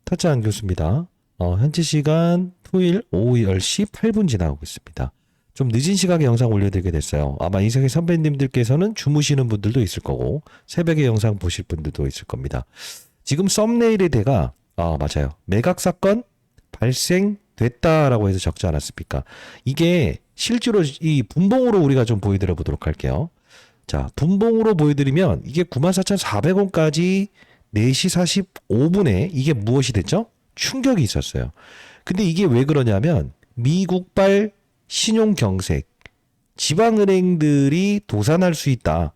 타짜한 교수입니다. 현재 시간 토요일 오후 10시 8분 지나고 있습니다. 좀 늦은 시각에 영상 올려드리게 됐어요. 아마 이세계 선배님들께서는 주무시는 분들도 있을 거고 새벽에 영상 보실 분들도 있을 겁니다. 지금 썸네일의 대가 맞아요. 매각 사건 발생됐다라고 해서 적지 않았습니까? 이게 실제로 이 분봉으로 우리가 좀 보여드려 보도록 할게요. 자, 분봉으로 보여드리면 이게 94,400원까지 4시 45분에 이게 무엇이 됐죠? 충격이 있었어요. 근데 이게 왜 그러냐면 미국발 신용경색, 지방은행들이 도산할 수 있다.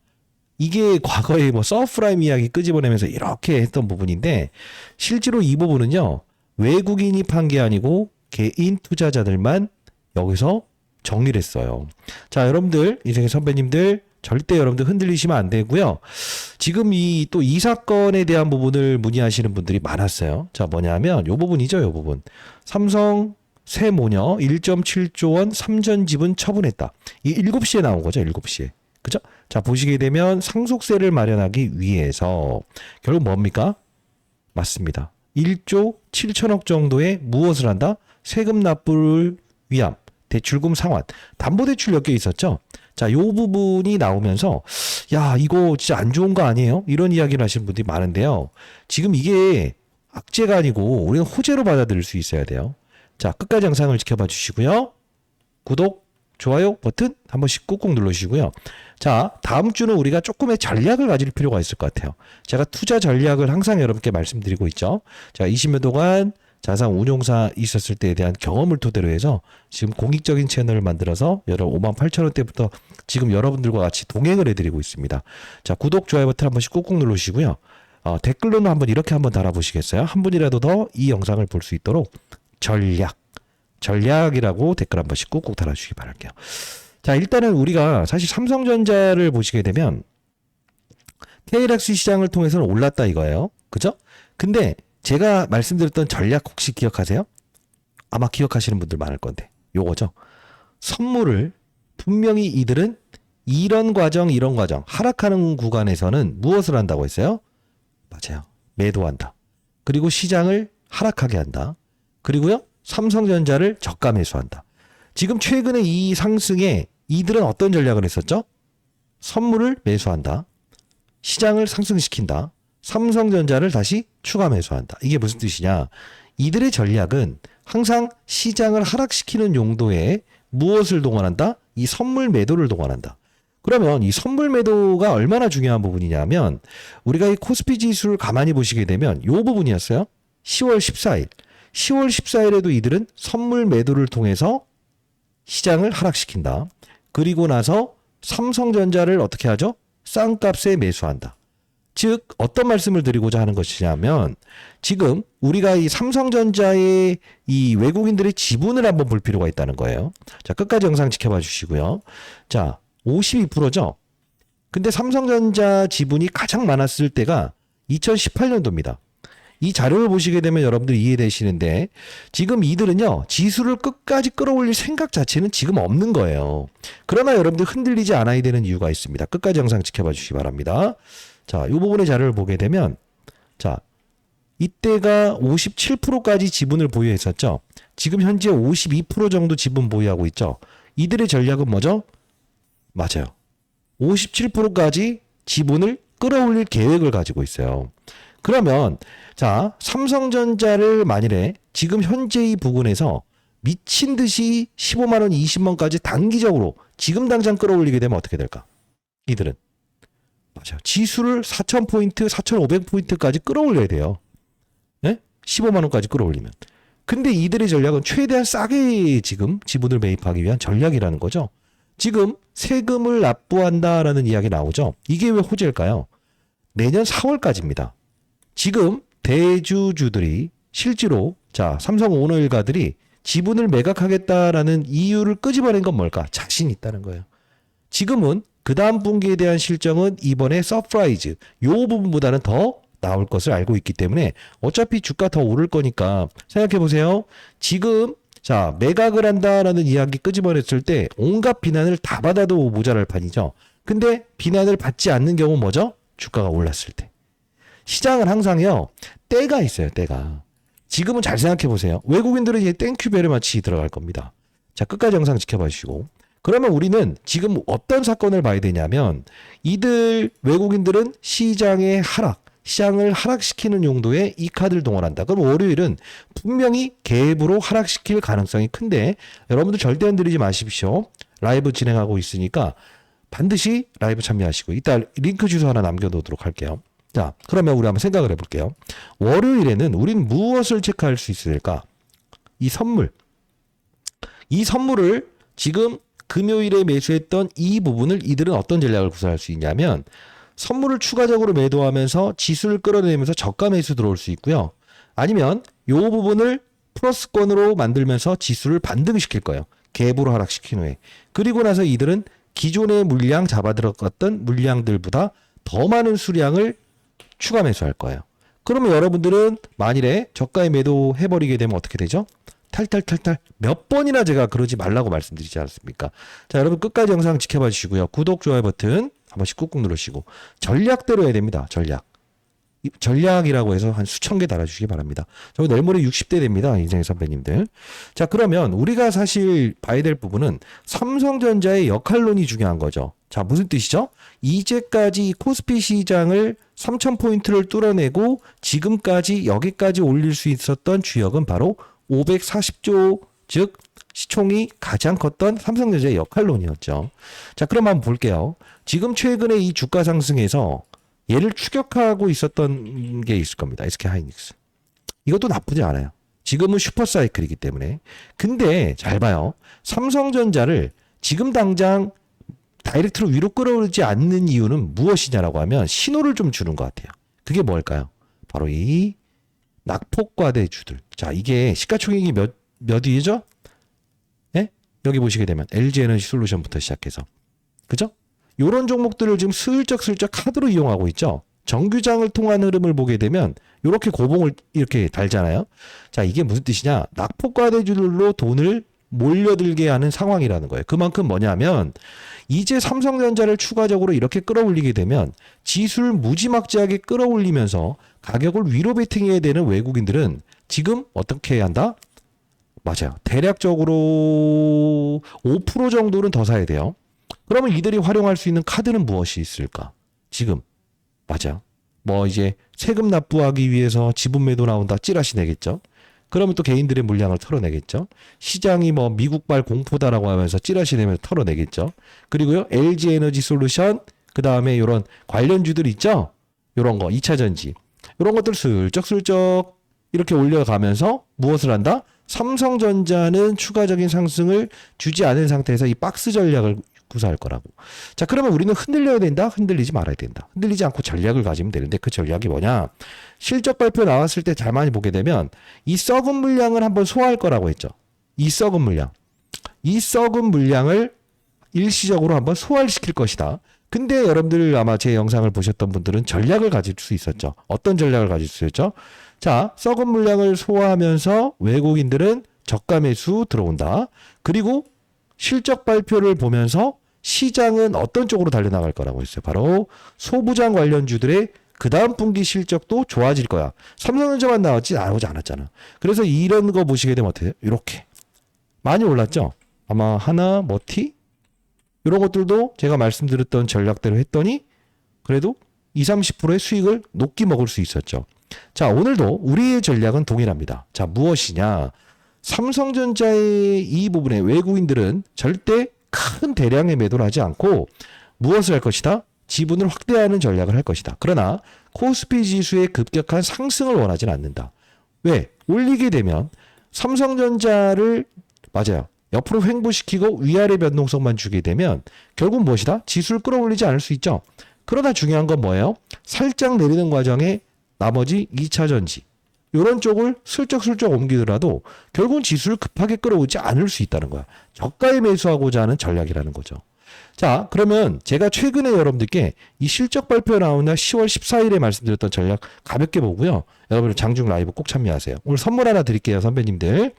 이게 과거에 뭐 서프라임 이야기 끄집어내면서 이렇게 했던 부분인데 실제로 이 부분은요. 외국인이 판 게 아니고 개인 투자자들만 여기서 정리를 했어요. 자, 여러분들, 인생의 선배님들 절대 여러분들 흔들리시면 안 되고요. 지금 이 사건에 대한 부분을 문의하시는 분들이 많았어요. 자, 뭐냐면 요 부분이죠, 요 부분. 삼성 새 모녀 1.7조 원 삼전 지분 처분했다. 이 7시에 나온 거죠, 7시에. 그죠? 자, 보시게 되면 상속세를 마련하기 위해서 결국 뭡니까? 맞습니다. 1조 7천억 정도의 무엇을 한다? 세금 납부를 위함, 대출금 상환, 담보대출 몇 개 있었죠? 자, 요 부분이 나오면서 야, 이거 진짜 안 좋은 거 아니에요? 이런 이야기를 하시는 분들이 많은데요. 지금 이게 악재가 아니고 우리는 호재로 받아들일 수 있어야 돼요. 자, 끝까지 영상을 지켜봐 주시고요. 구독, 좋아요 버튼 한 번씩 꾹꾹 눌러주시고요. 자, 다음 주는 우리가 조금의 전략을 가질 필요가 있을 것 같아요. 제가 투자 전략을 항상 여러분께 말씀드리고 있죠. 자, 20여 동안 자산 운용사 있었을 때에 대한 경험을 토대로 해서 지금 공익적인 채널을 만들어서 58,000원대부터 지금 여러분들과 같이 동행을 해드리고 있습니다. 자, 구독, 좋아요 버튼 한 번씩 꾹꾹 눌러주시고요. 댓글로는 한번 이렇게 한번 달아보시겠어요? 한 분이라도 더 이 영상을 볼 수 있도록 전략이라고 댓글 한 번씩 꾹꾹 달아주시기 바랄게요. 자, 일단은 우리가 사실 삼성전자를 보시게 되면 KLX 시장을 통해서는 올랐다 이거예요. 그죠? 근데 제가 말씀드렸던 전략 혹시 기억하세요? 아마 기억하시는 분들 많을 건데 요거죠. 선물을 분명히 이들은 이런 과정 하락하는 구간에서는 무엇을 한다고 했어요? 맞아요. 매도한다. 그리고 시장을 하락하게 한다. 그리고요. 삼성전자를 저가 매수한다. 지금 최근에 이 상승에 이들은 어떤 전략을 했었죠? 선물을 매수한다. 시장을 상승시킨다. 삼성전자를 다시 추가 매수한다. 이게 무슨 뜻이냐? 이들의 전략은 항상 시장을 하락시키는 용도에 무엇을 동원한다? 이 선물 매도를 동원한다. 그러면 이 선물 매도가 얼마나 중요한 부분이냐면 우리가 이 코스피 지수를 가만히 보시게 되면 이 부분이었어요. 10월 14일. 10월 14일에도 이들은 선물 매도를 통해서 시장을 하락시킨다. 그리고 나서 삼성전자를 어떻게 하죠? 싼 값에 매수한다. 즉 어떤 말씀을 드리고자 하는 것이냐면 지금 우리가 이 삼성전자의 이 외국인들의 지분을 한번 볼 필요가 있다는 거예요. 자, 끝까지 영상 지켜봐 주시고요. 자, 52%죠. 근데 삼성전자 지분이 가장 많았을 때가 2018년도입니다. 이 자료를 보시게 되면 여러분들이 이해되시는데 지금 이들은요 지수를 끝까지 끌어올릴 생각 자체는 지금 없는 거예요. 그러나 여러분들 흔들리지 않아야 되는 이유가 있습니다. 끝까지 영상 지켜봐 주시기 바랍니다. 자, 이 부분의 자료를 보게 되면 자, 이때가 57%까지 지분을 보유했었죠. 지금 현재 52% 정도 지분 보유하고 있죠. 이들의 전략은 뭐죠? 맞아요. 57%까지 지분을 끌어올릴 계획을 가지고 있어요. 그러면 자, 삼성전자를 만일에 지금 현재 이 부근에서 미친 듯이 15만 원, 20만 원까지 단기적으로 지금 당장 끌어올리게 되면 어떻게 될까? 이들은 맞아요. 지수를 4,000포인트, 4,500포인트까지 끌어올려야 돼요. 네? 15만 원까지 끌어올리면. 근데 이들의 전략은 최대한 싸게 지금 지분을 매입하기 위한 전략이라는 거죠. 지금 세금을 납부한다라는 이야기 나오죠. 이게 왜 호재일까요? 내년 4월까지입니다. 지금 대주주들이 실제로 자, 삼성 오너 일가들이 지분을 매각하겠다라는 이유를 끄집어낸 건 뭘까? 자신이 있다는 거예요. 지금은 그 다음 분기에 대한 실적은 이번에 서프라이즈 요 부분보다는 더 나올 것을 알고 있기 때문에 어차피 주가 더 오를 거니까 생각해 보세요. 지금 자, 매각을 한다라는 이야기 끄집어냈을 때 온갖 비난을 다 받아도 모자랄 판이죠. 근데 비난을 받지 않는 경우 뭐죠? 주가가 올랐을 때. 시장은 항상요, 때가 있어요, 때가. 지금은 잘 생각해 보세요. 외국인들은 이제 땡큐 베리 마치 들어갈 겁니다. 자, 끝까지 영상 지켜봐 주시고. 그러면 우리는 지금 어떤 사건을 봐야 되냐면 이들 외국인들은 시장의 하락, 시장을 하락시키는 용도의 이 카드를 동원한다. 그럼 월요일은 분명히 갭으로 하락시킬 가능성이 큰데 여러분들 절대 흔들리지 마십시오. 라이브 진행하고 있으니까 반드시 라이브 참여하시고 이따 링크 주소 하나 남겨놓도록 할게요. 자, 그러면 우리 한번 생각을 해볼게요. 월요일에는 우리는 무엇을 체크할 수 있을까? 이 선물. 이 선물을 지금 금요일에 매수했던 이 부분을 이들은 어떤 전략을 구사할 수 있냐면 선물을 추가적으로 매도하면서 지수를 끌어내면서 저가 매수 들어올 수 있고요. 아니면 이 부분을 플러스권으로 만들면서 지수를 반등시킬 거예요. 갭으로 하락시킨 후에. 그리고 나서 이들은 기존의 물량 잡아들었던 물량들보다 더 많은 수량을 추가 매수할 거예요. 그러면 여러분들은 만일에 저가에 매도해버리게 되면 어떻게 되죠? 탈탈탈탈 몇 번이나 제가 그러지 말라고 말씀드리지 않았습니까? 자, 여러분 끝까지 영상 지켜봐 주시고요. 구독, 좋아요 버튼 한 번씩 꾹꾹 누르시고 전략대로 해야 됩니다. 전략이라고 해서 한 수천 개 달아주시기 바랍니다. 저 내일 모레 60대 됩니다. 인생 선배님들. 자, 그러면 우리가 사실 봐야 될 부분은 삼성전자의 역할론이 중요한 거죠. 자, 무슨 뜻이죠? 이제까지 코스피 시장을 3,000포인트를 뚫어내고 지금까지 여기까지 올릴 수 있었던 주역은 바로 540조, 즉 시총이 가장 컸던 삼성전자의 역할론이었죠. 자, 그럼 한번 볼게요. 지금 최근에 이 주가 상승에서 얘를 추격하고 있었던 게 있을 겁니다. SK하이닉스. 이것도 나쁘지 않아요. 지금은 슈퍼사이클이기 때문에. 근데 잘 봐요. 삼성전자를 지금 당장 다이렉트로 위로 끌어오르지 않는 이유는 무엇이냐라고 하면 신호를 좀 주는 것 같아요. 그게 뭘까요? 바로 이 낙폭과대주들. 자, 이게 시가총액이 몇 위죠? 예? 여기 보시게 되면 LG에너지 솔루션부터 시작해서. 그죠? 요런 종목들을 지금 슬쩍슬쩍 카드로 이용하고 있죠. 정규장을 통한 흐름을 보게 되면 이렇게 고봉을 이렇게 달잖아요. 자, 이게 무슨 뜻이냐? 낙폭과대주들로 돈을 몰려들게 하는 상황이라는 거예요. 그만큼 뭐냐면 이제 삼성전자를 추가적으로 이렇게 끌어올리게 되면 지수를 무지막지하게 끌어올리면서 가격을 위로 베팅해야 되는 외국인들은 지금 어떻게 해야 한다? 맞아요. 대략적으로 5% 정도는 더 사야 돼요. 그러면 이들이 활용할 수 있는 카드는 무엇이 있을까? 지금. 맞아. 뭐 이제 세금 납부하기 위해서 지분 매도 나온다 찌라시 내겠죠. 그러면 또 개인들의 물량을 털어내겠죠. 시장이 뭐 미국발 공포다라고 하면서 찌라시 내면서 털어내겠죠. 그리고요. LG 에너지 솔루션, 그 다음에 이런 관련주들 있죠. 이런 거 2차 전지. 이런 것들 슬쩍슬쩍 이렇게 올려가면서 무엇을 한다? 삼성전자는 추가적인 상승을 주지 않은 상태에서 이 박스 전략을 구사할 거라고. 자, 그러면 우리는 흔들려야 된다? 흔들리지 말아야 된다. 흔들리지 않고 전략을 가지면 되는데 그 전략이 뭐냐? 실적 발표 나왔을 때 잘 많이 보게 되면 이 썩은 물량을 한번 소화할 거라고 했죠. 이 썩은 물량. 이 썩은 물량을 일시적으로 한번 소화를 시킬 것이다. 근데 여러분들 아마 제 영상을 보셨던 분들은 전략을 가질 수 있었죠. 어떤 전략을 가질 수 있었죠? 자, 썩은 물량을 소화하면서 외국인들은 저가 매수 들어온다. 그리고 실적 발표를 보면서 시장은 어떤 쪽으로 달려나갈 거라고 했어요. 바로 소부장 관련주들의 그 다음 분기 실적도 좋아질 거야. 삼성전자만 나오지 않았잖아. 그래서 이런 거 보시게 되면 어때요? 이렇게 많이 올랐죠. 아마 하나, 머티 이런 것들도 제가 말씀드렸던 전략대로 했더니 그래도 20-30%의 수익을 높게 먹을 수 있었죠. 자, 오늘도 우리의 전략은 동일합니다. 자, 무엇이냐? 삼성전자의 이 부분에 외국인들은 절대 큰 대량의 매도를 하지 않고 무엇을 할 것이다? 지분을 확대하는 전략을 할 것이다. 그러나 코스피 지수의 급격한 상승을 원하지는 않는다. 왜? 올리게 되면 삼성전자를 맞아요. 옆으로 횡보시키고 위아래 변동성만 주게 되면 결국 무엇이다? 지수를 끌어올리지 않을 수 있죠. 그러나 중요한 건 뭐예요? 살짝 내리는 과정에 나머지 2차 전지 이런 쪽을 슬쩍슬쩍 옮기더라도 결국은 지수를 급하게 끌어오지 않을 수 있다는 거야. 저가에 매수하고자 하는 전략이라는 거죠. 자, 그러면 제가 최근에 여러분들께 이 실적 발표 나오는 날 10월 14일에 말씀드렸던 전략 가볍게 보고요. 여러분 장중 라이브 꼭 참여하세요. 오늘 선물 하나 드릴게요, 선배님들.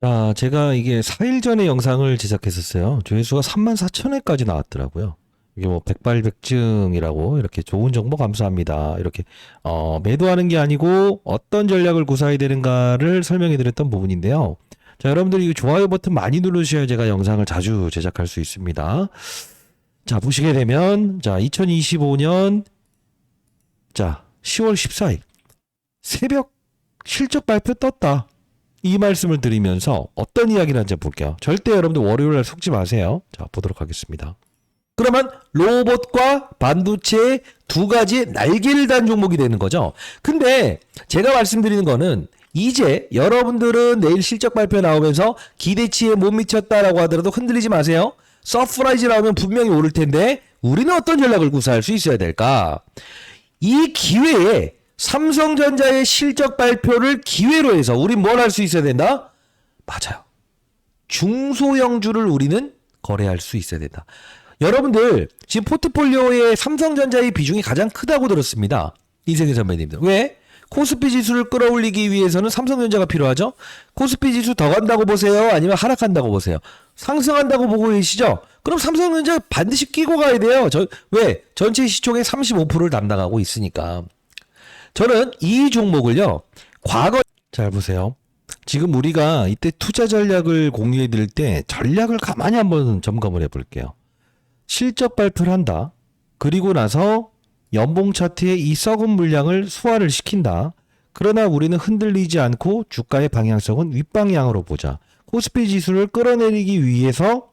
자, 제가 이게 4일 전에 영상을 제작했었어요. 조회수가 34,000회까지 나왔더라고요. 이게 뭐 백발백중이라고 이렇게 좋은 정보 감사합니다. 이렇게 매도하는 게 아니고 어떤 전략을 구사해야 되는가를 설명해 드렸던 부분인데요. 자, 여러분들 이 좋아요 버튼 많이 누르셔야 제가 영상을 자주 제작할 수 있습니다. 자, 보시게 되면 자, 2025년 자, 10월 14일 새벽 실적 발표 떴다. 이 말씀을 드리면서 어떤 이야기를 하는지 볼게요. 절대 여러분들 월요일날 속지 마세요. 자, 보도록 하겠습니다. 그러면 로봇과 반도체 두 가지 날개를 단 종목이 되는 거죠. 근데 제가 말씀드리는 거는 이제 여러분들은 내일 실적 발표 나오면서 기대치에 못 미쳤다라고 하더라도 흔들리지 마세요. 서프라이즈 나오면 분명히 오를 텐데 우리는 어떤 전략을 구사할 수 있어야 될까? 이 기회에 삼성전자의 실적 발표를 기회로 해서 우린 뭘 할 수 있어야 된다? 맞아요. 중소형주를 우리는 거래할 수 있어야 된다. 여러분들 지금 포트폴리오에 삼성전자의 비중이 가장 크다고 들었습니다. 이세계 선배님들. 왜? 코스피 지수를 끌어올리기 위해서는 삼성전자가 필요하죠. 코스피 지수 더 간다고 보세요? 아니면 하락한다고 보세요? 상승한다고 보고 계시죠? 그럼 삼성전자 반드시 끼고 가야 돼요. 왜? 전체 시총의 35%를 담당하고 있으니까. 저는 이 종목을요. 과거 잘 보세요. 지금 우리가 이때 투자 전략을 공유해 드릴 때 전략을 가만히 한번 점검을 해 볼게요. 실적 발표를 한다. 그리고 나서 연봉 차트에 이 썩은 물량을 소화를 시킨다. 그러나 우리는 흔들리지 않고 주가의 방향성은 윗방향으로 보자. 코스피 지수를 끌어내리기 위해서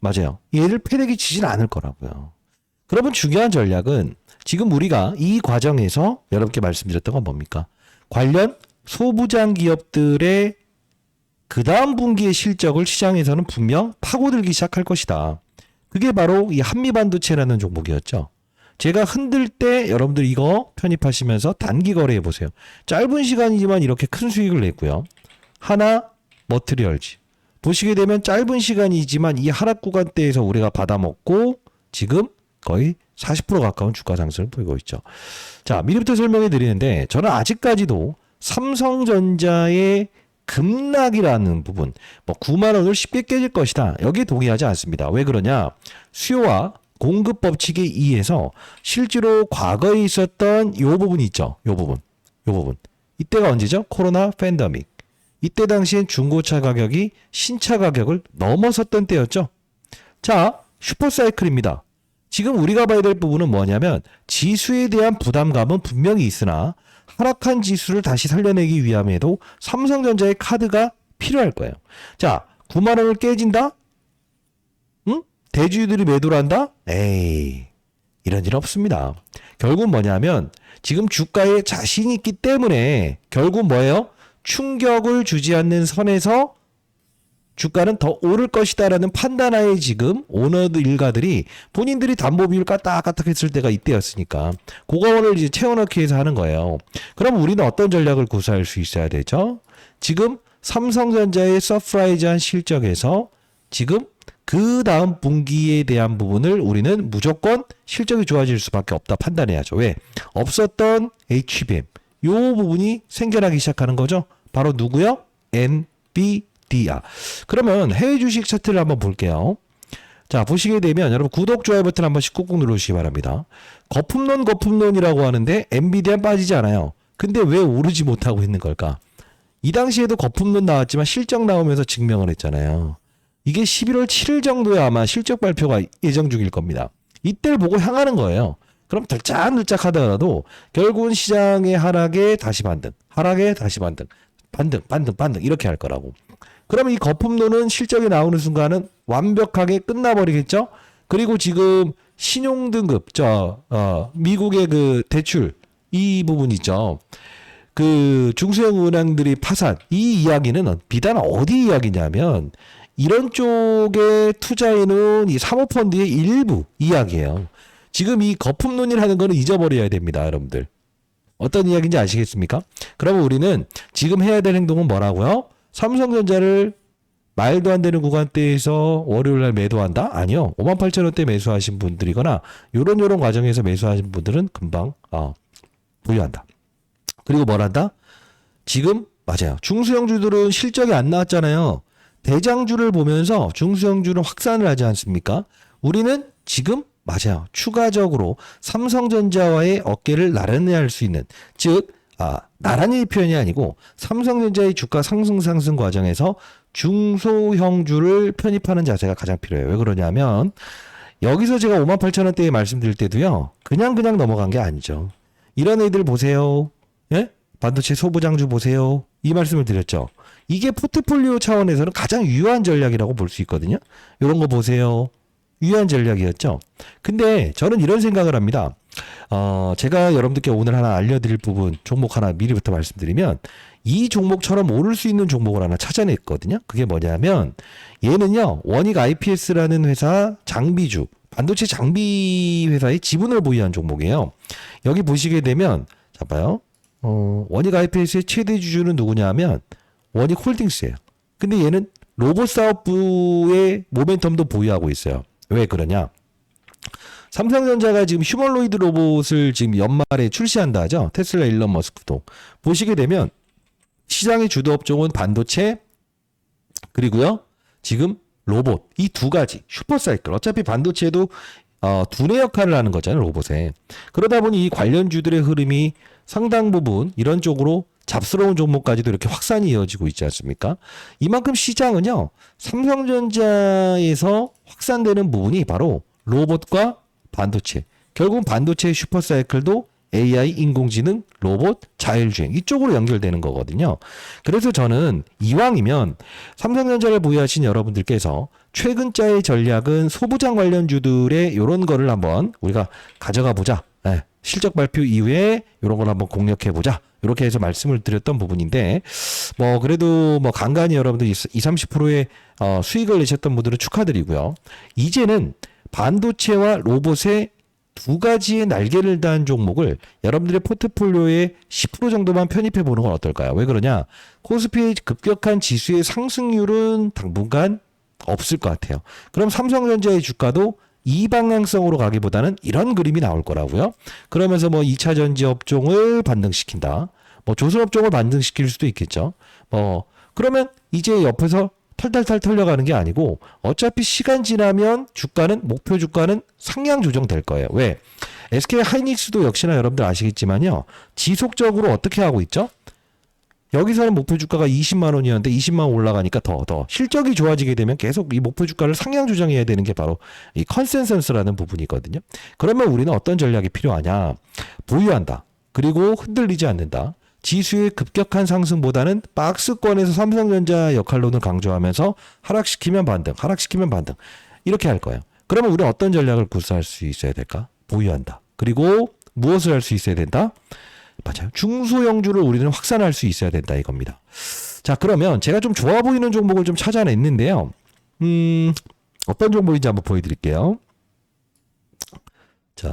맞아요. 얘를 패대기 치진 않을 거라고요. 그러면 중요한 전략은 지금 우리가 이 과정에서 여러분께 말씀드렸던 건 뭡니까? 관련 소부장 기업들의 그 다음 분기의 실적을 시장에서는 분명 파고들기 시작할 것이다. 그게 바로 이 한미반도체라는 종목이었죠. 제가 흔들 때 여러분들 이거 편입하시면서 단기 거래해 보세요. 짧은 시간이지만 이렇게 큰 수익을 냈고요. 하나 머트리얼즈 보시게 되면 짧은 시간이지만 이 하락 구간대에서 우리가 받아먹고 지금 거의 40% 가까운 주가 상승을 보이고 있죠. 자, 미리부터 설명해 드리는데 저는 아직까지도 삼성전자의 급락이라는 부분, 뭐 9만 원을 쉽게 깨질 것이다. 여기에 동의하지 않습니다. 왜 그러냐? 수요와 공급 법칙에 의해서 실제로 과거에 있었던 요 부분이 있죠. 요 부분. 이때가 언제죠? 코로나 팬데믹. 이때 당시엔 중고차 가격이 신차 가격을 넘어섰던 때였죠. 자, 슈퍼사이클입니다. 지금 우리가 봐야 될 부분은 뭐냐면 지수에 대한 부담감은 분명히 있으나 하락한 지수를 다시 살려내기 위함에도 삼성전자의 카드가 필요할 거예요. 자, 9만 원을 깨진다? 응? 대주주들이 매도를 한다? 에이, 이런 일 없습니다. 결국 뭐냐면 지금 주가에 자신이 있기 때문에 결국 뭐예요? 충격을 주지 않는 선에서 주가는 더 오를 것이다라는 판단하에 지금 오너드 일가들이 본인들이 담보 비율 까딱까딱 했을 때가 이때였으니까 그거를 이제 채워넣기 위해서 하는 거예요. 그럼 우리는 어떤 전략을 구사할 수 있어야 되죠? 지금 삼성전자의 서프라이즈한 실적에서 지금 그 다음 분기에 대한 부분을 우리는 무조건 실적이 좋아질 수밖에 없다 판단해야죠. 왜? 없었던 HBM 요 부분이 생겨나기 시작하는 거죠. 바로 누구요? NVIDIA. 그러면 해외 주식 차트를 한번 볼게요. 자, 보시게 되면 여러분 구독, 좋아요 버튼 한 번씩 꾹꾹 누르시기 바랍니다. 거품론이라고 하는데 엔비디아 빠지지 않아요. 근데 왜 오르지 못하고 있는 걸까? 이 당시에도 거품론 나왔지만 실적 나오면서 증명을 했잖아요. 이게 11월 7일 정도에 아마 실적 발표가 예정 중일 겁니다. 이때를 보고 향하는 거예요. 그럼 들짝들짝 하더라도 결국은 시장의 하락에 다시 반등, 하락에 다시 반등, 반등 이렇게 할 거라고. 그러면 이 거품론은 실적이 나오는 순간은 완벽하게 끝나버리겠죠? 그리고 지금 신용등급, 미국의 그 대출, 이 부분 있죠. 그 중소형 은행들이 파산, 이 이야기는 비단 어디 이야기냐면 이런 쪽에 투자해놓은 이 사모펀드의 일부 이야기예요. 지금 이 거품론이라는 거는 잊어버려야 됩니다, 여러분들. 어떤 이야기인지 아시겠습니까? 그러면 우리는 지금 해야 될 행동은 뭐라고요? 삼성전자를 말도 안 되는 구간대에서 월요일날 매도한다? 아니요. 58,000원대 매수하신 분들이거나 요런 과정에서 매수하신 분들은 금방 보유한다. 그리고 뭘 한다? 지금 맞아요. 중소형주들은 실적이 안 나왔잖아요. 대장주를 보면서 중소형주는 확산을 하지 않습니까? 우리는 지금 맞아요. 추가적으로 삼성전자와의 어깨를 나란히 할 수 있는, 즉 나란히 표현이 아니고 삼성전자의 주가 상승 과정에서 중소형주를 편입하는 자세가 가장 필요해요. 왜 그러냐면 여기서 제가 58,000원대에 말씀드릴 때도요. 그냥 넘어간 게 아니죠. 이런 애들 보세요. 예? 반도체 소부장주 보세요. 이 말씀을 드렸죠. 이게 포트폴리오 차원에서는 가장 유효한 전략이라고 볼 수 있거든요. 이런 거 보세요. 유효한 전략이었죠. 근데 저는 이런 생각을 합니다. 제가 여러분들께 오늘 하나 알려드릴 부분, 종목 하나 미리부터 말씀드리면, 이 종목처럼 오를 수 있는 종목을 하나 찾아냈거든요. 그게 뭐냐면, 얘는요, 원익 IPS라는 회사 장비주, 반도체 장비 회사의 지분을 보유한 종목이에요. 여기 보시게 되면, 자, 봐요. 원익 IPS의 최대 주주는 누구냐 하면, 원익 홀딩스예요. 근데 얘는 로봇 사업부의 모멘텀도 보유하고 있어요. 왜 그러냐? 삼성전자가 지금 휴머노이드 로봇을 지금 연말에 출시한다 하죠. 테슬라 일론 머스크도. 보시게 되면 시장의 주도 업종은 반도체 그리고요. 지금 로봇 이 두 가지 슈퍼사이클. 어차피 반도체도 두뇌 역할을 하는 거잖아요. 로봇에. 그러다 보니 이 관련주들의 흐름이 상당 부분 이런 쪽으로 잡스러운 종목까지도 이렇게 확산이 이어지고 있지 않습니까? 이만큼 시장은요. 삼성전자에서 확산되는 부분이 바로 로봇과 반도체. 결국 반도체의 슈퍼사이클도 AI, 인공지능, 로봇, 자율주행 이쪽으로 연결되는 거거든요. 그래서 저는 이왕이면 삼성전자를 보유하신 여러분들께서 최근자의 전략은 소부장 관련주들의 이런 거를 한번 우리가 가져가 보자. 네, 실적 발표 이후에 이런 걸 한번 공략해 보자. 이렇게 해서 말씀을 드렸던 부분인데 뭐 그래도 뭐 간간히 여러분들 20-30%의 수익을 내셨던 분들은 축하드리고요. 이제는 반도체와 로봇의 두 가지의 날개를 단 종목을 여러분들의 포트폴리오에 10% 정도만 편입해 보는 건 어떨까요? 왜 그러냐? 코스피의 급격한 지수의 상승률은 당분간 없을 것 같아요. 그럼 삼성전자의 주가도 이 방향성으로 가기보다는 이런 그림이 나올 거라고요. 그러면서 뭐 2차 전지 업종을 반등시킨다. 뭐 조선 업종을 반등시킬 수도 있겠죠. 그러면 이제 옆에서 털털털 털려가는 게 아니고 어차피 시간 지나면 주가는 목표 주가는 상향 조정될 거예요. 왜? SK 하이닉스도 역시나 여러분들 아시겠지만요. 지속적으로 어떻게 하고 있죠? 여기서는 목표 주가가 20만 원이었는데 20만 원 올라가니까 더 실적이 좋아지게 되면 계속 이 목표 주가를 상향 조정해야 되는 게 바로 이 컨센서스라는 부분이거든요. 그러면 우리는 어떤 전략이 필요하냐? 보유한다. 그리고 흔들리지 않는다. 지수의 급격한 상승보다는 박스권에서 삼성전자 역할론을 강조하면서 하락시키면 반등, 하락시키면 반등 이렇게 할 거예요. 그러면 우리는 어떤 전략을 구사할 수 있어야 될까? 보유한다. 그리고 무엇을 할 수 있어야 된다? 맞아요. 중소형주를 우리는 확산할 수 있어야 된다 이겁니다. 자, 그러면 제가 좀 좋아 보이는 종목을 좀 찾아냈는데요. 어떤 종목인지 한번 보여드릴게요. 자,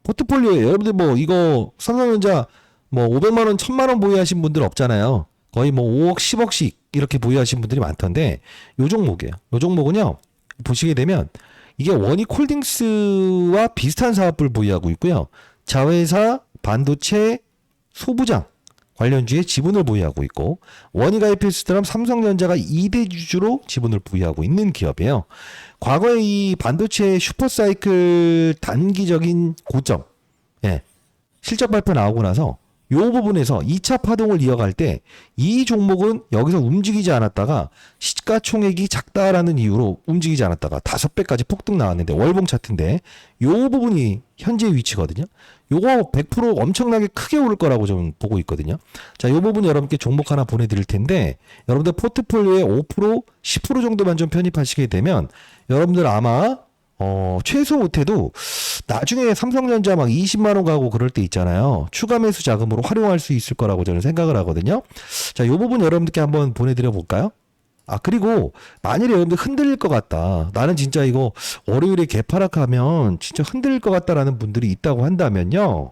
포트폴리오에 여러분들 뭐 이거 삼성전자 뭐 500만 원, 1000만 원 보유하신 분들 없잖아요. 거의 뭐 5억, 10억씩 이렇게 보유하신 분들이 많던데 요 종목이에요. 요 종목은요. 보시게 되면 이게 원익 홀딩스와 비슷한 사업을 보유하고 있고요. 자회사, 반도체, 소부장 관련주의 지분을 보유하고 있고 원익 IPS처럼 삼성전자가 2대 주주로 지분을 보유하고 있는 기업이에요. 과거에 이 반도체 슈퍼사이클 단기적인 고점, 실적 발표 나오고 나서 요 부분에서 2차 파동을 이어갈 때 이 종목은 여기서 움직이지 않았다가 시가총액이 작다라는 이유로 움직이지 않았다가 5배까지 폭등 나왔는데 월봉 차트인데 요 부분이 현재 위치거든요. 요거 100% 엄청나게 크게 오를 거라고 좀 보고 있거든요. 자, 요 부분 여러분께 종목 하나 보내드릴 텐데 여러분들 포트폴리오에 5%, 10% 정도만 좀 편입하시게 되면 여러분들 아마 최소 못해도 나중에 삼성전자 막 20만 원 가고 그럴 때 있잖아요. 추가 매수 자금으로 활용할 수 있을 거라고 저는 생각을 하거든요. 자, 이 부분 여러분들께 한번 보내드려 볼까요? 그리고 만일에 여러분들 흔들릴 것 같다. 나는 진짜 이거 월요일에 개파락하면 진짜 흔들릴 것 같다라는 분들이 있다고 한다면요.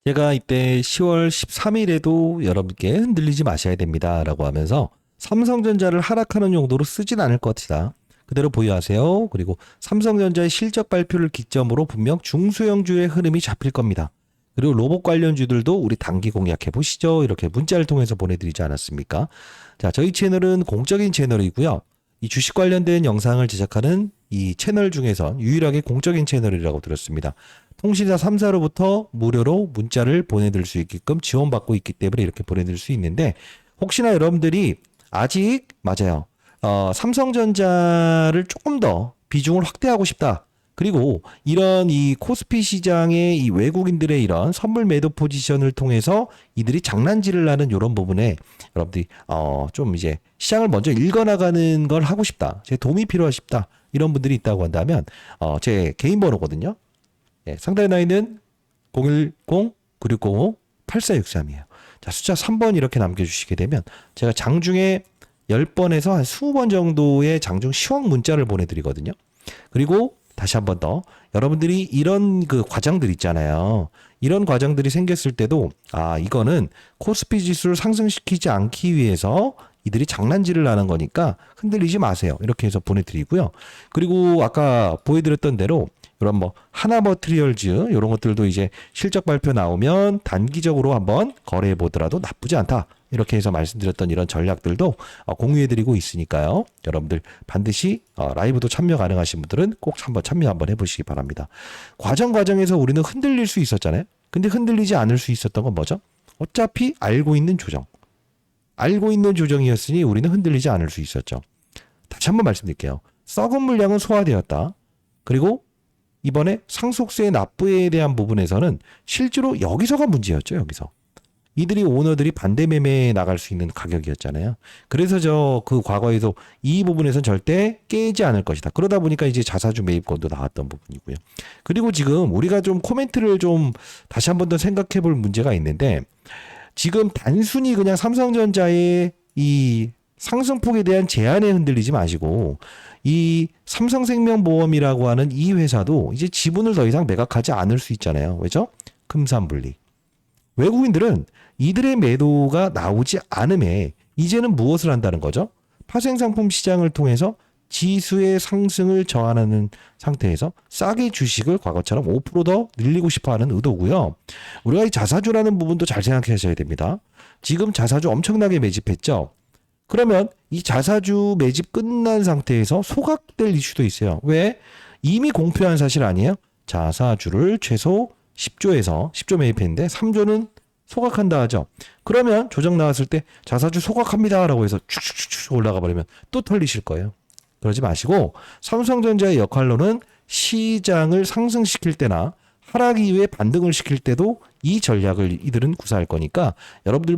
제가 이때 10월 13일에도 여러분께 흔들리지 마셔야 됩니다. 라고 하면서 삼성전자를 하락하는 용도로 쓰진 않을 것이다. 그대로 보유하세요. 그리고 삼성전자의 실적 발표를 기점으로 분명 중소형주의 흐름이 잡힐 겁니다. 그리고 로봇 관련주들도 우리 단기 공략해 보시죠. 이렇게 문자를 통해서 보내드리지 않았습니까? 자, 저희 채널은 공적인 채널이고요. 이 주식 관련된 영상을 제작하는 이 채널 중에선 유일하게 공적인 채널이라고 들었습니다. 통신사 3사로부터 무료로 문자를 보내드릴 수 있게끔 지원받고 있기 때문에 이렇게 보내드릴 수 있는데, 혹시나 여러분들이 아직 맞아요. 삼성전자를 조금 더 비중을 확대하고 싶다. 그리고 이런 이 코스피 시장의 이 외국인들의 이런 선물 매도 포지션을 통해서 이들이 장난질을 하는 이런 부분에 여러분들이 좀 이제 시장을 먼저 읽어나가는 걸 하고 싶다. 제 도움이 필요하십다. 이런 분들이 있다고 한다면 제 개인 번호거든요. 예, 상단에 나 있는 010-9605-8463이에요. 자, 숫자 3번 이렇게 남겨주시게 되면 제가 장중에 10번에서 한 20번 정도의 장중 시황 문자를 보내드리거든요. 그리고 다시 한 번 더 여러분들이 이런 그 과정들 있잖아요. 이런 과정들이 생겼을 때도 이거는 코스피 지수를 상승시키지 않기 위해서 이들이 장난질을 하는 거니까 흔들리지 마세요. 이렇게 해서 보내드리고요. 그리고 아까 보여드렸던 대로 이런 뭐 하나머트리얼즈 이런 것들도 이제 실적 발표 나오면 단기적으로 한번 거래해 보더라도 나쁘지 않다. 이렇게 해서 말씀드렸던 이런 전략들도 공유해드리고 있으니까요. 여러분들 반드시 라이브도 참여 가능하신 분들은 꼭 한번 참여 한번 해보시기 바랍니다. 과정에서 우리는 흔들릴 수 있었잖아요. 근데 흔들리지 않을 수 있었던 건 뭐죠? 어차피 알고 있는 조정이었으니 우리는 흔들리지 않을 수 있었죠. 다시 한번 말씀드릴게요. 썩은 물량은 소화되었다. 그리고 이번에 상속세 납부에 대한 부분에서는 실제로 여기서가 문제였죠. 여기서. 이들이 오너들이 반대 매매에 나갈 수 있는 가격이었잖아요. 그래서 그 과거에도 이 부분에서는 절대 깨지 않을 것이다. 그러다 보니까 이제 자사주 매입권도 나왔던 부분이고요. 그리고 지금 우리가 좀 코멘트를 좀 다시 한 번 더 생각해 볼 문제가 있는데, 지금 단순히 그냥 삼성전자의 이 상승폭에 대한 제한에 흔들리지 마시고 이 삼성생명보험이라고 하는 이 회사도 이제 지분을 더 이상 매각하지 않을 수 있잖아요. 왜죠? 금산분리. 외국인들은 이들의 매도가 나오지 않음에 이제는 무엇을 한다는 거죠? 파생상품 시장을 통해서 지수의 상승을 저항하는 상태에서 싸게 주식을 과거처럼 5% 더 늘리고 싶어하는 의도고요. 우리가 이 자사주라는 부분도 잘 생각하셔야 됩니다. 지금 자사주 엄청나게 매집했죠. 그러면 이 자사주 매집 끝난 상태에서 소각될 이슈도 있어요. 왜? 이미 공표한 사실 아니에요? 자사주를 최소 10조 매입했는데 3조는 소각한다 하죠. 그러면 조정 나왔을 때 자사주 소각합니다 라고 해서 쭉쭉쭉 올라가 버리면 또 털리실 거예요. 그러지 마시고 삼성전자의 역할로는 시장을 상승시킬 때나 하락 이후에 반등을 시킬 때도 이 전략을 이들은 구사할 거니까 여러분들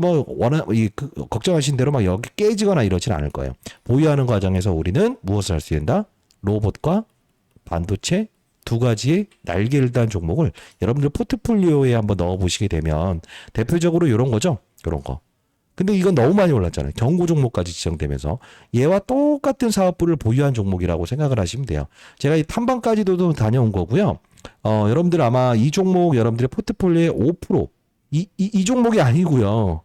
걱정하신 대로 막 여기 깨지거나 이러진 않을 거예요. 보유하는 과정에서 우리는 무엇을 할 수 있다? 로봇과 반도체 두 가지의 날개를 단 종목을 여러분들 포트폴리오에 한번 넣어보시게 되면 대표적으로 이런 거죠. 이런 거. 근데 이건 너무 많이 올랐잖아요. 경고 종목까지 지정되면서 얘와 똑같은 사업부를 보유한 종목이라고 생각을 하시면 돼요. 제가 이 탐방까지도 다녀온 거고요. 여러분들 아마 이 종목 여러분들의 포트폴리오의 5% 이 종목이 아니고요.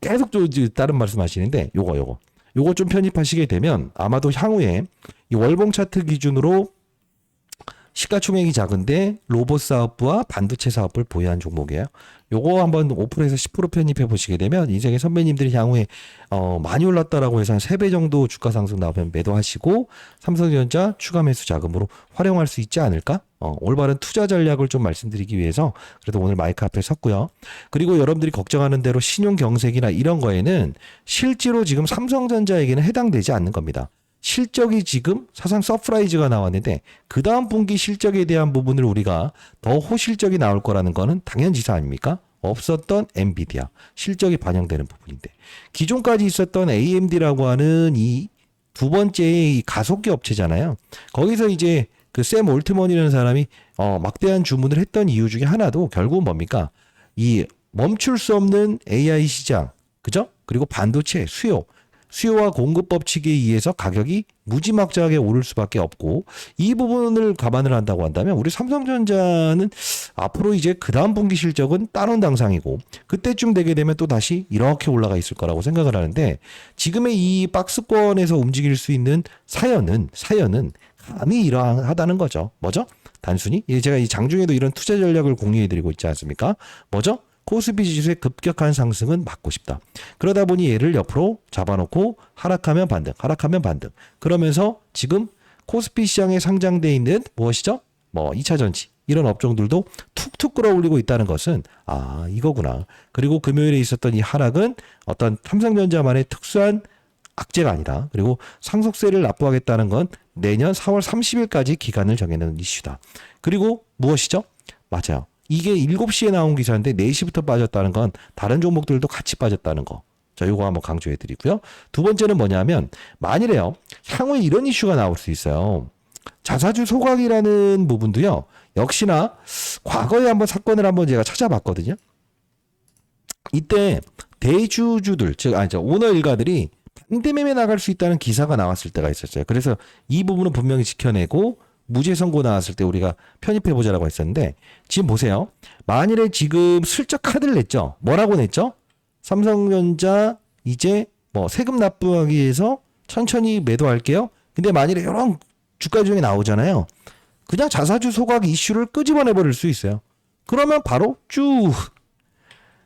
계속 다른 말씀하시는데 요거 좀 편입하시게 되면 아마도 향후에 이 월봉 차트 기준으로 시가총액이 작은데 로봇 사업부와 반도체 사업을 보유한 종목이에요. 요거 한번 5%에서 10% 편입해 보시게 되면 인생의 선배님들이 향후에 많이 올랐다라고 해서 한 3배 정도 주가 상승 나오면 매도하시고 삼성전자 추가 매수 자금으로 활용할 수 있지 않을까? 올바른 투자 전략을 좀 말씀드리기 위해서 그래도 오늘 마이크 앞에 섰고요. 그리고 여러분들이 걱정하는 대로 신용 경색이나 이런 거에는 실제로 지금 삼성전자에게는 해당되지 않는 겁니다. 실적이 지금 사상 서프라이즈가 나왔는데 그 다음 분기 실적에 대한 부분을 우리가 더 호실적이 나올 거라는 거는 당연지사 아닙니까? 없었던 엔비디아 실적이 반영되는 부분인데 기존까지 있었던 AMD라고 하는 이 두 번째의 이 가속기 업체잖아요. 거기서 이제 그 샘 올트먼이라는 사람이 막대한 주문을 했던 이유 중에 하나도 결국은 뭡니까? 이 멈출 수 없는 AI 시장, 그죠? 그리고 반도체 수요와 공급 법칙에 의해서 가격이 무지막지하게 오를 수밖에 없고 이 부분을 감안을 한다고 한다면 우리 삼성전자는 앞으로 이제 그 다음 분기 실적은 다른 당상이고 그때쯤 되게 되면 또 다시 이렇게 올라가 있을 거라고 생각을 하는데 지금의 이 박스권에서 움직일 수 있는 사연은 감이 이러하다는 거죠. 뭐죠? 단순히 제가 이 장중에도 이런 투자 전략을 공유해드리고 있지 않습니까? 뭐죠? 코스피 지수의 급격한 상승은 막고 싶다. 그러다 보니 얘를 옆으로 잡아놓고 하락하면 반등. 그러면서 지금 코스피 시장에 상장돼 있는 무엇이죠? 뭐 2차 전지 이런 업종들도 툭툭 끌어올리고 있다는 것은 이거구나. 그리고 금요일에 있었던 이 하락은 어떤 삼성전자만의 특수한 악재가 아니라 그리고 상속세를 납부하겠다는 건 내년 4월 30일까지 기간을 정해놓은 이슈다. 그리고 무엇이죠? 맞아요. 이게 7시에 나온 기사인데 4시부터 빠졌다는 건 다른 종목들도 같이 빠졌다는 거. 자, 요거 한번 강조해 드리고요. 두 번째는 뭐냐면 만일에요. 향후에 이런 이슈가 나올 수 있어요. 자사주 소각이라는 부분도요. 역시나 과거에 한번 사건을 한번 제가 찾아봤거든요. 이때 대주주들, 즉 오너 일가들이 반대매매 나갈 수 있다는 기사가 나왔을 때가 있었어요. 그래서 이 부분은 분명히 지켜내고 무죄 선고 나왔을 때 우리가 편입해보자라고 했었는데 지금 보세요. 만일에 지금 슬쩍 카드를 냈죠. 뭐라고 냈죠? 삼성전자 이제 뭐 세금 납부하기 위해서 천천히 매도할게요. 근데 만일에 이런 주가 중에 나오잖아요. 그냥 자사주 소각 이슈를 끄집어내버릴 수 있어요. 그러면 바로 쭉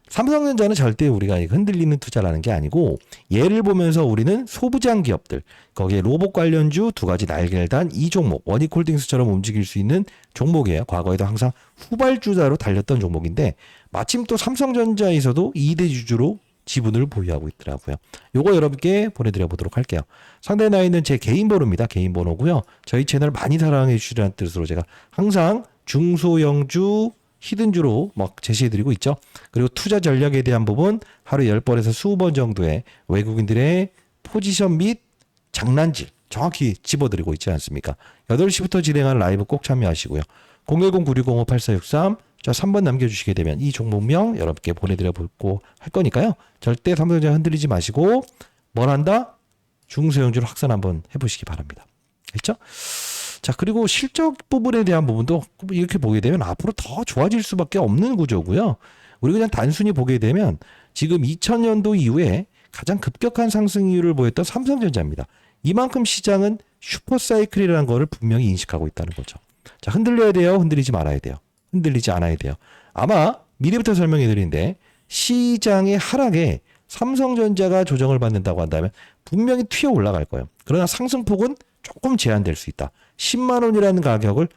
삼성전자는 절대 우리가 흔들리는 투자라는 게 아니고 예를 보면서 우리는 소부장 기업들 거기에 로봇 관련주 두 가지 날개를 단 이 종목 원익홀딩스처럼 움직일 수 있는 종목이에요. 과거에도 항상 후발주자로 달렸던 종목인데 마침 또 삼성전자에서도 2대 주주로 지분을 보유하고 있더라고요. 요거 여러분께 보내드려 보도록 할게요. 상단에 나와 있는 제 개인 번호입니다. 개인 번호고요. 저희 채널 많이 사랑해 주시라는 뜻으로 제가 항상 중소형주 히든주로 막 제시해드리고 있죠. 그리고 투자 전략에 대한 부분 하루 10번에서 20번 정도의 외국인들의 포지션 및 장난질 정확히 집어드리고 있지 않습니까? 8시부터 진행하는 라이브 꼭 참여하시고요. 010-9605-8463 자 3번 남겨주시게 되면 이 종목명 여러분께 보내드려 볼고 할 거니까요. 절대 삼성전자 흔들리지 마시고 뭘 한다? 중소형주를 확산 한번 해보시기 바랍니다. 됐죠? 자, 그리고 실적 부분에 대한 부분도 이렇게 보게 되면 앞으로 더 좋아질 수밖에 없는 구조고요. 우리 그냥 단순히 보게 되면 지금 2000년도 이후에 가장 급격한 상승률을 보였던 삼성전자입니다. 이만큼 시장은 슈퍼사이클이라는 거를 분명히 인식하고 있다는 거죠. 자, 흔들려야 돼요? 흔들리지 말아야 돼요? 흔들리지 않아야 돼요? 아마 미리부터 설명해 드리는데 시장의 하락에 삼성전자가 조정을 받는다고 한다면 분명히 튀어 올라갈 거예요. 그러나 상승폭은 조금 제한될 수 있다. 10만 원이라는 가격을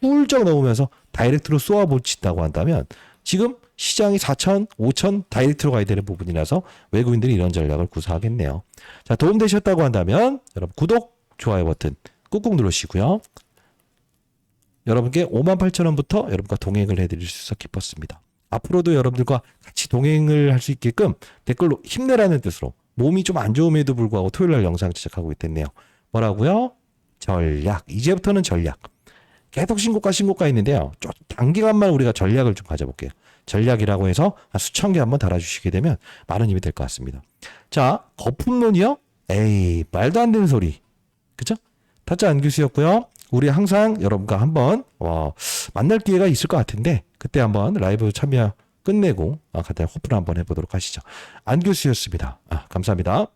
훌쩍 넘으면서 다이렉트로 쏘아붙인다고 한다면 지금 시장이 4천, 5천 다이렉트로 가야 되는 부분이라서 외국인들이 이런 전략을 구사하겠네요. 자, 도움되셨다고 한다면 여러분 구독, 좋아요 버튼 꾹꾹 누르시고요. 여러분께 58,000원부터 여러분과 동행을 해드릴 수 있어 기뻤습니다. 앞으로도 여러분들과 같이 동행을 할 수 있게끔 댓글로 힘내라는 뜻으로 몸이 좀 안 좋음에도 불구하고 토요일날 영상 제작하고 있겠네요. 뭐라고요? 전략. 이제부터는 전략. 계속 신고가 있는데요. 좀 단기간만 우리가 전략을 좀 가져볼게요. 전략이라고 해서 한 수천 개 한번 달아주시게 되면 많은 힘이 될 것 같습니다. 자, 거품론이요? 에이, 말도 안 되는 소리. 그쵸? 타짜 안규수였고요. 우리 항상 여러분과 한번 만날 기회가 있을 것 같은데 그때 한번 라이브 참여 끝내고 간단히 호프를 한번 해보도록 하시죠. 안규수였습니다. 감사합니다.